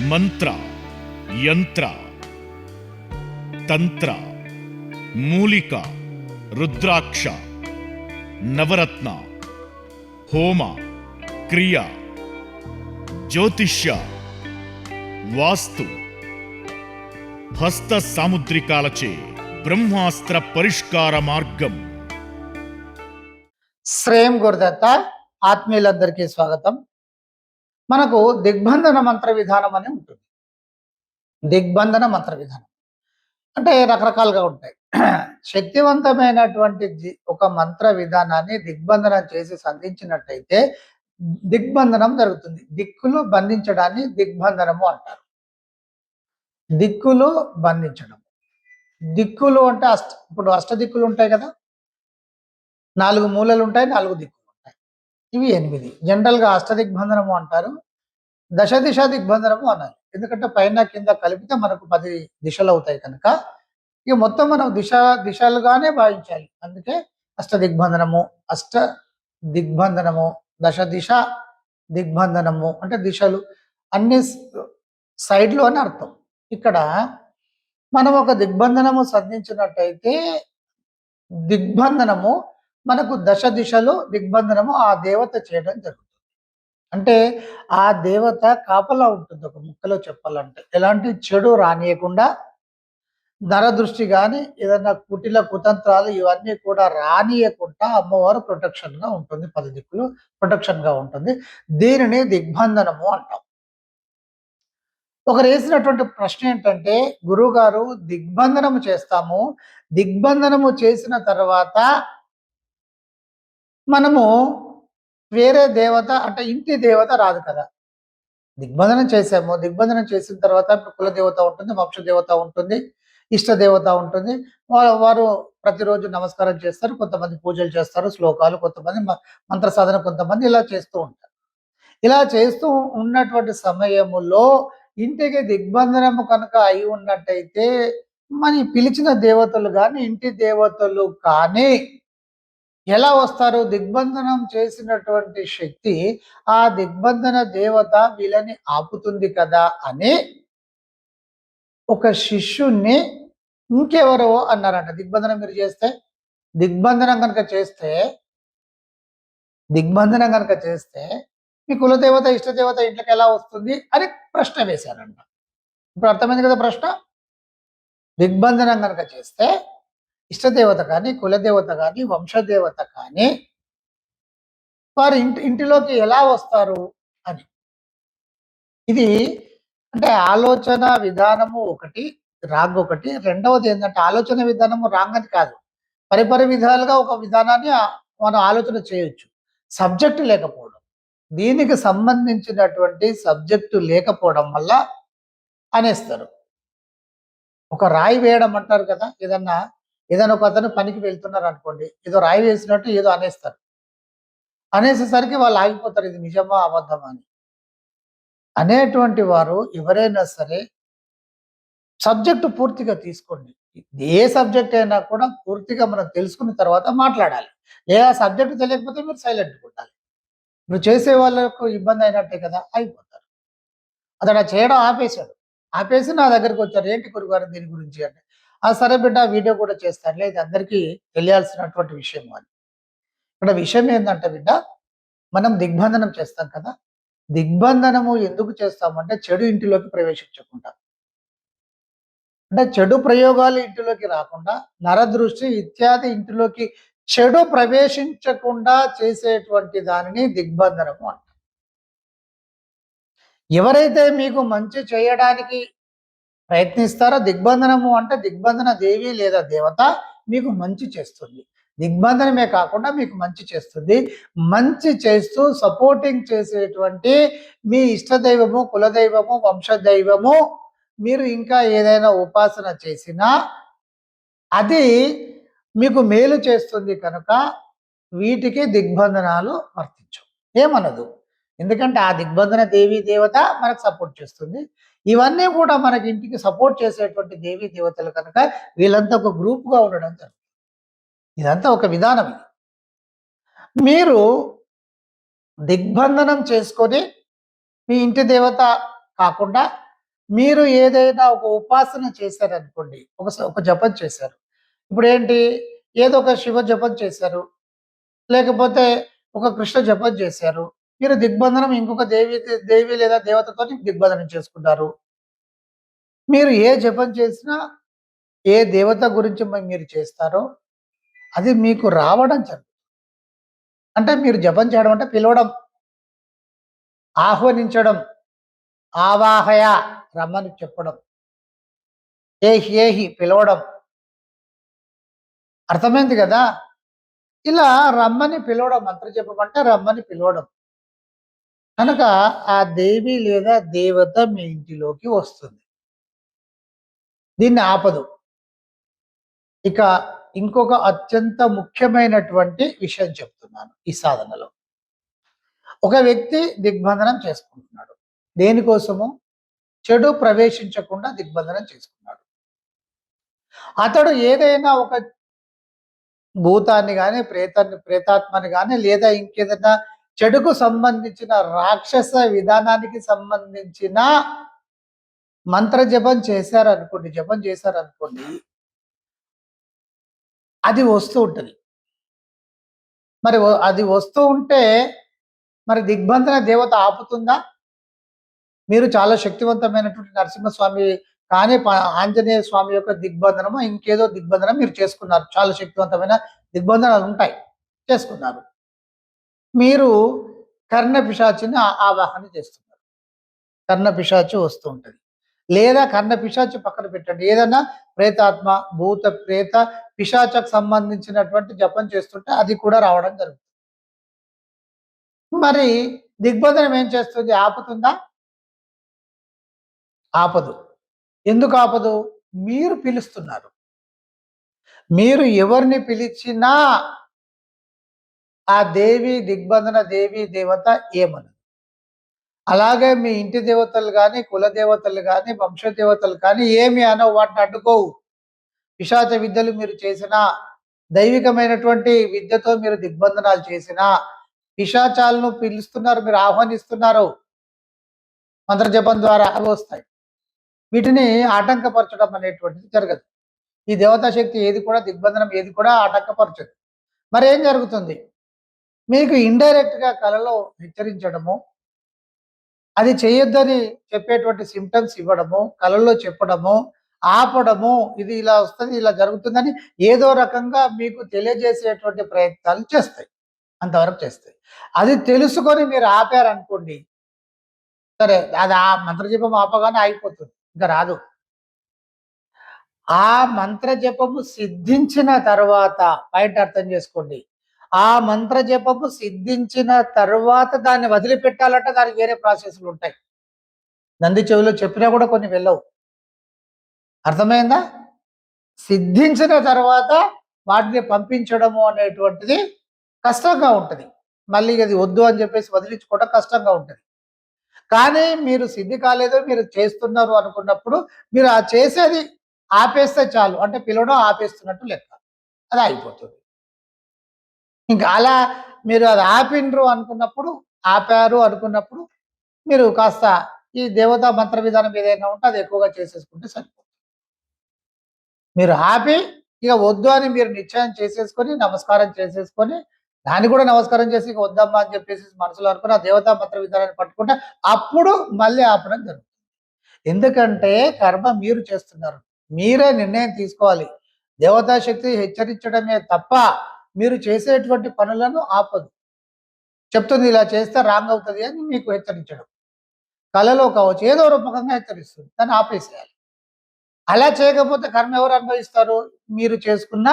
మంత్ర, యంత్ర, తంత్ర, మూలిక, రుద్రాక్ష, నవరత్న, హోమ, క్రియ, జ్యోతిష్య, వాస్తు, హస్త సాముద్రికాలచే బ్రహ్మాస్త్ర పరిష్కార మార్గం. శ్రేయం గురుదత్త. ఆత్మీయులందరికీ స్వాగతం. మనకు దిగ్బంధన మంత్ర విధానం అని ఉంటుంది. దిగ్బంధన మంత్ర విధానం అంటే రకరకాలుగా ఉంటాయి. శక్తివంతమైనటువంటి ఒక మంత్ర విధానాన్ని దిగ్బంధనం చేసి సంధించినట్టయితే దిగ్బంధనం జరుగుతుంది. దిక్కులు బంధించడాన్ని దిగ్బంధనము అంటారు. దిక్కులు బంధించడం. దిక్కులు అంటే ఇప్పుడు అష్టదిక్కులు ఉంటాయి కదా, 4 మూలలు ఉంటాయి, 4 దిక్కులు ఉంటాయి. ఇవి 8. జనరల్గా అష్టదిగ్బంధనము అంటారు, దశ దిశ దిగ్బంధనము అన్నారు. ఎందుకంటే పైన కింద కలిపితే మనకు 10 దిశలు అవుతాయి కనుక ఇక మొత్తం మనం దిశలుగానే భావించాలి. అందుకే అష్ట దిగ్బంధనము, అష్ట దిగ్బంధనము, దశ దిశ దిగ్బంధనము అంటే దిశలు అన్ని సైడ్లు అని అర్థం. ఇక్కడ మనం ఒక దిగ్బంధనము సంధించినట్టయితే దిగ్బంధనము మనకు దశ దిశలు దిగ్బంధనము ఆ దేవత చేయడం జరుగుతుంది. అంటే ఆ దేవత కాపలా ఉంటుంది. ఒక ముక్కలో చెప్పాలంటే ఎలాంటి చెడు రానియకుండా, నరదృష్టి కానీ ఏదన్నా కుటిల కుతంత్రాలు ఇవన్నీ కూడా రానియకుండా అమ్మవారు ప్రొటెక్షన్గా ఉంటుంది. 10 దిక్కులు ప్రొటెక్షన్గా ఉంటుంది. దీనిని దిగ్బంధనము అంటాం. ఒకరు వేసినటువంటి ప్రశ్న ఏంటంటే, గురువుగారు దిగ్బంధనము చేస్తాము, దిగ్బంధనము చేసిన తర్వాత మనము వేరే దేవత అంటే ఇంటి దేవత రాదు కదా. దిగ్బంధనం చేసాము, దిగ్బంధనం చేసిన తర్వాత ఇప్పుడు కులదేవత ఉంటుంది, వంశదేవత ఉంటుంది, ఇష్టదేవత ఉంటుంది. వారు ప్రతిరోజు నమస్కారం చేస్తారు, కొంతమంది పూజలు చేస్తారు, శ్లోకాలు, కొంతమంది మంత్ర సాధన, కొంతమంది ఇలా చేస్తూ ఉంటారు. ఇలా చేస్తూ ఉన్నటువంటి సమయములో ఇంటికి దిగ్బంధనము కనుక అయి ఉన్నట్టయితే మన పిలిచిన దేవతలు కానీ ఇంటి దేవతలు కానీ ఎలా వస్తారు? దిగ్బంధనం చేసినటువంటి శక్తి ఆ దిగ్బంధన దేవత వీళ్ళని ఆపుతుంది కదా అని ఒక శిష్యుణ్ణి ఇంకెవరో అన్నారంట. దిగ్బంధనం మీరు చేస్తే, దిగ్బంధనం కనుక చేస్తే మీ కులదేవత ఇష్టదేవత ఇంట్లోకి ఎలా వస్తుంది అని ప్రశ్న వేశారంట. ఇప్పుడు అర్థమైంది కదా ప్రశ్న. దిగ్బంధనం కనుక చేస్తే ఇష్టదేవత కానీ, కులదేవత కానీ, వంశదేవత కానీ వారు ఇంటిలోకి ఎలా వస్తారు అని. ఇది అంటే ఆలోచన విధానము ఒకటి, రాంగ్ ఒకటి. రెండవది ఏంటంటే ఆలోచన విధానము రాంగ్ అని కాదు, పరిపరి విధాలుగా ఒక విధానాన్ని మనం ఆలోచన చేయొచ్చు. సబ్జెక్టు లేకపోవడం, దీనికి సంబంధించినటువంటి సబ్జెక్టు లేకపోవడం వల్ల అనేస్తారు. ఒక రాయి వేయడం అంటారు కదా, ఏదన్నా ఒక అతను పనికి వెళ్తున్నారు అనుకోండి, ఏదో రాయి వేసినట్టు ఏదో అనేస్తారు. అనేసేసరికి వాళ్ళు ఆగిపోతారు, ఇది నిజమా అబద్ధమా అని. అనేటువంటి వారు ఎవరైనా సరే సబ్జెక్టు పూర్తిగా తీసుకోండి. ఏ సబ్జెక్ట్ అయినా కూడా పూర్తిగా మనం తెలుసుకున్న తర్వాత మాట్లాడాలి. లేదా సబ్జెక్టు తెలియకపోతే మీరు సైలెంట్గా ఉండాలి. ఇప్పుడు చేసే వాళ్ళకు ఇబ్బంది అయినట్టే కదా, అయిపోతారు. అతడు చేయడం ఆపేసి నా దగ్గరికి వచ్చారు, ఏంటి గురుగారు దీని గురించి అంటే, సరే బిడ్డ వీడియో కూడా చేస్తాను, లేదు అందరికీ తెలియాల్సినటువంటి విషయం అని. ఇక్కడ విషయం ఏంటంటే బిడ్డ, మనం దిగ్బంధనం చేస్తాం కదా, దిగ్బంధనము ఎందుకు చేస్తామంటే చెడు ఇంటిలోకి ప్రవేశించకుండా, అంటే చెడు ప్రయోగాలు ఇంటిలోకి రాకుండా, నరదృష్టి ఇత్యాది ఇంటిలోకి చెడు ప్రవేశించకుండా చేసేటువంటి దానిని దిగ్బంధనము అంటారు. ఎవరైతే మీకు మంచి చేయడానికి ప్రయత్నిస్తారో, దిగ్బంధనము అంటే దిగ్బంధన దేవి లేదా దేవత మీకు మంచి చేస్తుంది. దిగ్బంధనమే కాకుండా మీకు మంచి చేస్తుంది. మంచి చేస్తూ సపోర్టింగ్ చేసేటువంటి మీ ఇష్టదైవము, కులదైవము, వంశదైవము, మీరు ఇంకా ఏదైనా ఉపాసన చేసినా అది మీకు మేలు చేస్తుంది కనుక వీటికి దిగ్బంధనాలు వర్తించవు, ఏమనదు. ఎందుకంటే ఆ దిగ్బంధన దేవి దేవత మనకు సపోర్ట్ చేస్తుంది. ఇవన్నీ కూడా మనకి ఇంటికి సపోర్ట్ చేసేటువంటి దేవీ దేవతలు కనుక వీళ్ళంతా ఒక గ్రూప్గా ఉండడం జరుగుతుంది. ఇదంతా ఒక విధానం. ఇది మీరు దిగ్బంధనం చేసుకొని మీ ఇంటి దేవత కాకుండా మీరు ఏదైనా ఒక ఉపాసన చేశారనుకోండి, ఒక జపం చేశారు. ఇప్పుడేంటి, ఏదో ఒక శివ జపం చేశారు, లేకపోతే ఒక కృష్ణ జపం చేశారు. మీరు దిగ్బంధనం ఇంకొక దేవి లేదా దేవతతోని దిగ్బంధనం చేసుకున్నారు. మీరు ఏ జపం చేసినా, ఏ దేవత గురించి మీరు చేస్తారో అది మీకు రావడం జరుగుతుంది. అంటే మీరు జపం చేయడం అంటే పిలవడం, ఆహ్వానించడం, ఆవాహయ రమ్మని చెప్పడం, ఏహి ఏహి పిలవడం. అర్థమైంది కదా? ఇలా రమ్మని పిలవడం, మంత్రజపం అంటే రమ్మని పిలవడం. కనుక ఆ దేవి లేదా దేవత మీ ఇంటిలోకి వస్తుంది. దీన్ని ఆపదు. ఇక ఇంకొక అత్యంత ముఖ్యమైనటువంటి విషయం చెప్తున్నాను ఈ సాధనలో. ఒక వ్యక్తి దిగ్బంధనం చేసుకుంటున్నాడు. దేనికోసము? చెడు ప్రవేశించకుండా దిగ్బంధనం చేసుకున్నాడు. అతడు ఏదైనా ఒక భూతాన్ని కానీ, ప్రేతాత్మని కానీ, లేదా ఇంకేదైనా చెడుకు సంబంధించిన రాక్షస విధానానికి సంబంధించిన మంత్ర జపం చేశారనుకోండి, అది వస్తూ ఉంటుంది. మరి అది వస్తూ ఉంటే మరి దిగ్బంధన దేవత ఆపుతుందా? మీరు చాలా శక్తివంతమైనటువంటి నరసింహస్వామి కానీ ఆంజనేయ స్వామి యొక్క దిగ్బంధనము, ఇంకేదో దిగ్బంధనం మీరు చేసుకున్నారు. చాలా శక్తివంతమైన దిగ్బంధనాలు ఉంటాయి, చేసుకున్నారు. మీరు కర్ణ పిశాచిని ఆవాహన చేస్తున్నారు. కర్ణ పిశాచి వస్తూ ఉంటుంది. లేదా కర్ణ పిశాచి పక్కన పెట్టండి, ఏదైనా ప్రేతాత్మ, భూత ప్రేత పిశాచకు సంబంధించినటువంటి జపం చేస్తుంటే అది కూడా రావడం జరుగుతుంది. మరి దిగ్బంధనం ఏం చేస్తుంది? ఆపుతుందా? ఆపదు. ఎందుకు ఆపదు? మీరు పిలుస్తున్నారు. మీరు ఎవరిని పిలిచినా ఆ దేవి దిగ్బంధన దేవి దేవత ఏమనదు. అలాగే మీ ఇంటి దేవతలు కానీ, కుల దేవతలు కానీ, వంశ దేవతలు కానీ ఏమి అనవు, వాటిని అడ్డుకోవు. పిశాచ విద్యలు మీరు చేసినా, దైవికమైనటువంటి విద్యతో మీరు దిగ్బంధనాలు చేసినా, పిశాచాలను పిలుస్తున్నారు, మీరు ఆహ్వానిస్తున్నారు మంత్రజపం ద్వారా, అవి వస్తాయి. వీటిని ఆటంకపరచడం అనేటువంటిది జరగదు. ఈ దేవతా శక్తి ఏది కూడా, దిగ్బంధనం ఏది కూడా ఆటంకపరచదు. మరి ఏం జరుగుతుంది? మీకు ఇండైరెక్ట్గా కలలో హెచ్చరించడము, అది చేయొద్దని చెప్పేటువంటి సిమ్టమ్స్ ఇవ్వడము, కలలో చెప్పడము, ఆపడము, ఇది ఇలా వస్తుంది, ఇలా జరుగుతుందని ఏదో రకంగా మీకు తెలియజేసేటువంటి ప్రయత్నాలు చేస్తాయి. అంతవరకు చేస్తాయి. అది తెలుసుకొని మీరు ఆపారనుకోండి, సరే, అది ఆ మంత్రజపం ఆపగానే ఆగిపోతుంది, ఇంకా రాదు. ఆ మంత్రజపము సిద్ధించిన తర్వాత, పాయింట్ అర్థం చేసుకోండి, ఆ మంత్రజపము సిద్ధించిన తర్వాత దాన్ని వదిలిపెట్టాలంటే దానికి వేరే ప్రాసెస్లు ఉంటాయి. నంది చెవిలో చెప్పినా కూడా కొన్ని వెళ్ళవు. అర్థమైందా? సిద్ధించిన తర్వాత వాటిని పంపించడము అనేటువంటిది కష్టంగా ఉంటుంది. మళ్ళీ అది వద్దు అని చెప్పేసి వదిలించుకోవడం కష్టంగా ఉంటుంది. కానీ మీరు సిద్ధి కాలేదో, మీరు చేస్తున్నారు అనుకున్నప్పుడు మీరు ఆ చేసేది ఆపేస్తే చాలు. అంటే పిలవడం ఆపేస్తున్నట్టు లెక్క, అది అయిపోతుంది. ఇంకా అలా మీరు అది ఆపారు అనుకున్నప్పుడు మీరు కాస్త ఈ దేవతా మంత్ర విధానం ఏదైనా ఉంటే అది ఎక్కువగా చేసేసుకుంటే సరిపోతుంది. మీరు ఆపి ఇక వద్దు అని మీరు నిశ్చయం చేసేసుకొని, నమస్కారం చేసేసుకొని, దాన్ని కూడా నమస్కారం చేసి ఇక వద్దమ్మా అని చెప్పేసి మనసులో అనుకుని ఆ దేవతా మంత్ర విధానాన్ని పట్టుకుంటే అప్పుడు మళ్ళీ ఆపడం జరుగుతుంది. ఎందుకంటే కర్మ మీరు చేస్తున్నారు, మీరే నిర్ణయం తీసుకోవాలి. దేవతా శక్తి హెచ్చరించడమే తప్ప మీరు చేసేటువంటి పనులను ఆపదు. చెప్తుంది ఇలా చేస్తే రాంగ్ అవుతుంది అని మీకు హెచ్చరించడం, కళలో కావచ్చు, ఏదో రూపకంగా హెచ్చరిస్తుంది, దాన్ని ఆపేసేయాలి. అలా చేయకపోతే కర్మ ఎవరు అనుభవిస్తారు? మీరు చేసుకున్న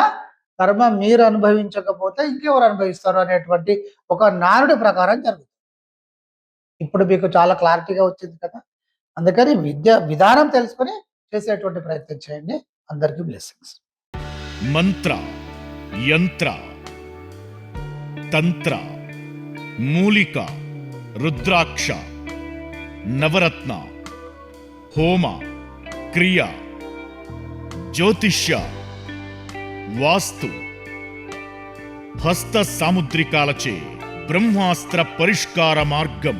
కర్మ మీరు అనుభవించకపోతే ఇంకెవరు అనుభవిస్తారు అనేటువంటి ఒక నానుడి ప్రకారం జరుగుతుంది. ఇప్పుడు మీకు చాలా క్లారిటీగా వచ్చింది కదా. అందుకని విధానం తెలుసుకొని చేసేటువంటి ప్రయత్నం చేయండి. అందరికీ బ్లెస్సింగ్స్. మంత్ర, యంత్ర, తంత్ర, మూలిక, రుద్రాక్ష, నవరత్న, హోమ, క్రియ, జ్యోతిష్య, వాస్తు, హస్త సాముద్రికాలచే బ్రహ్మాస్త్ర పరిష్కార మార్గం.